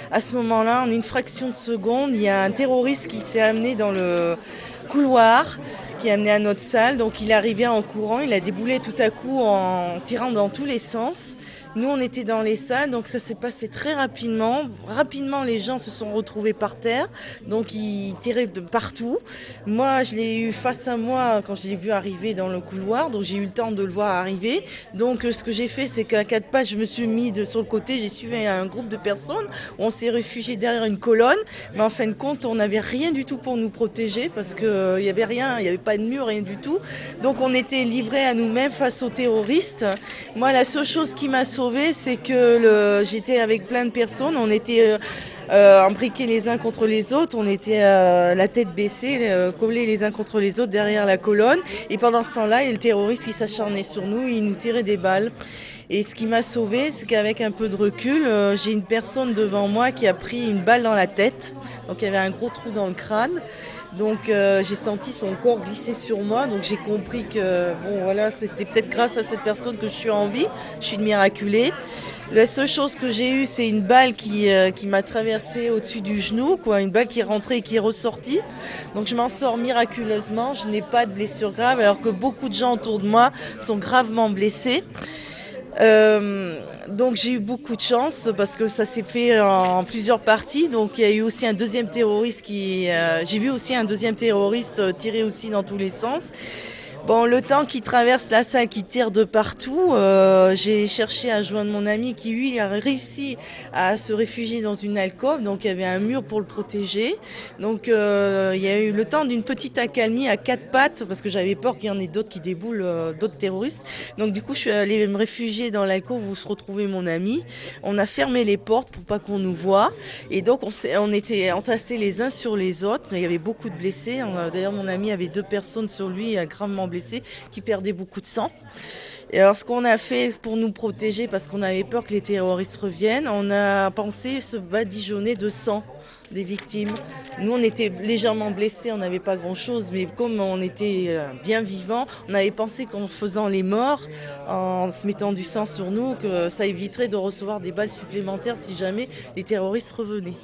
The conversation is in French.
À ce moment-là, en une fraction de seconde, il y a un terroriste qui s'est amené dans le couloir, qui est amené à notre salle. Donc il est arrivé en courant, il a déboulé tout à coup en tirant dans tous les sens. Nous, on était dans les salles, donc ça s'est passé très rapidement. Rapidement, les gens se sont retrouvés par terre, donc ils tiraient de partout. Moi, je l'ai eu face à moi quand je l'ai vu arriver dans le couloir, donc j'ai eu le temps de le voir arriver. Donc ce que j'ai fait, c'est qu'à 4 pas, je me suis mis sur le côté, j'ai suivi un groupe de personnes. On s'est réfugié derrière une colonne, mais en fin de compte, on n'avait rien du tout pour nous protéger parce qu'il n'y avait rien, il n'y avait pas de mur, rien du tout. Donc on était livrés à nous-mêmes face aux terroristes. Moi, la seule chose qui m'a sauvée, c'est que j'étais avec plein de personnes. On était imbriqués les uns contre les autres. On était la tête baissée, collés les uns contre les autres derrière la colonne. Et pendant ce temps-là, il y a le terroriste qui s'acharnait sur nous. Il nous tirait des balles. Et ce qui m'a sauvée, c'est qu'avec un peu de recul, j'ai une personne devant moi qui a pris une balle dans la tête. Donc il y avait un gros trou dans le crâne. Donc j'ai senti son corps glisser sur moi, donc j'ai compris que bon voilà, c'était peut-être grâce à cette personne que je suis en vie. Je suis une miraculée. La seule chose que j'ai eue, c'est une balle qui m'a traversée au-dessus du genou, quoi, une balle qui est rentrée et qui est ressortie. Donc je m'en sors miraculeusement, je n'ai pas de blessure grave, alors que beaucoup de gens autour de moi sont gravement blessés. Donc j'ai eu beaucoup de chance parce que ça s'est fait en plusieurs parties. Donc il y a eu aussi un deuxième terroriste j'ai vu aussi un deuxième terroriste tirer aussi dans tous les sens. Bon, le temps qu'il traverse la salle, qu'il tire de partout, j'ai cherché à joindre mon ami qui, lui, a réussi à se réfugier dans une alcôve. Donc, il y avait un mur pour le protéger. Donc, il y a eu le temps d'une petite accalmie à 4 pattes parce que j'avais peur qu'il y en ait d'autres qui déboulent, d'autres terroristes. Donc, du coup, je suis allée me réfugier dans l'alcôve où se retrouvait mon ami. On a fermé les portes pour pas qu'on nous voie. Et donc, on était entassés les uns sur les autres. Il y avait beaucoup de blessés. D'ailleurs, mon ami avait 2 personnes sur lui, gravement blessées, qui perdaient beaucoup de sang. Et alors ce qu'on a fait pour nous protéger, parce qu'on avait peur que les terroristes reviennent, on a pensé se badigeonner de sang des victimes. Nous, on était légèrement blessés, on n'avait pas grand-chose, mais comme on était bien vivants, on avait pensé qu'en faisant les morts, en se mettant du sang sur nous, que ça éviterait de recevoir des balles supplémentaires si jamais les terroristes revenaient.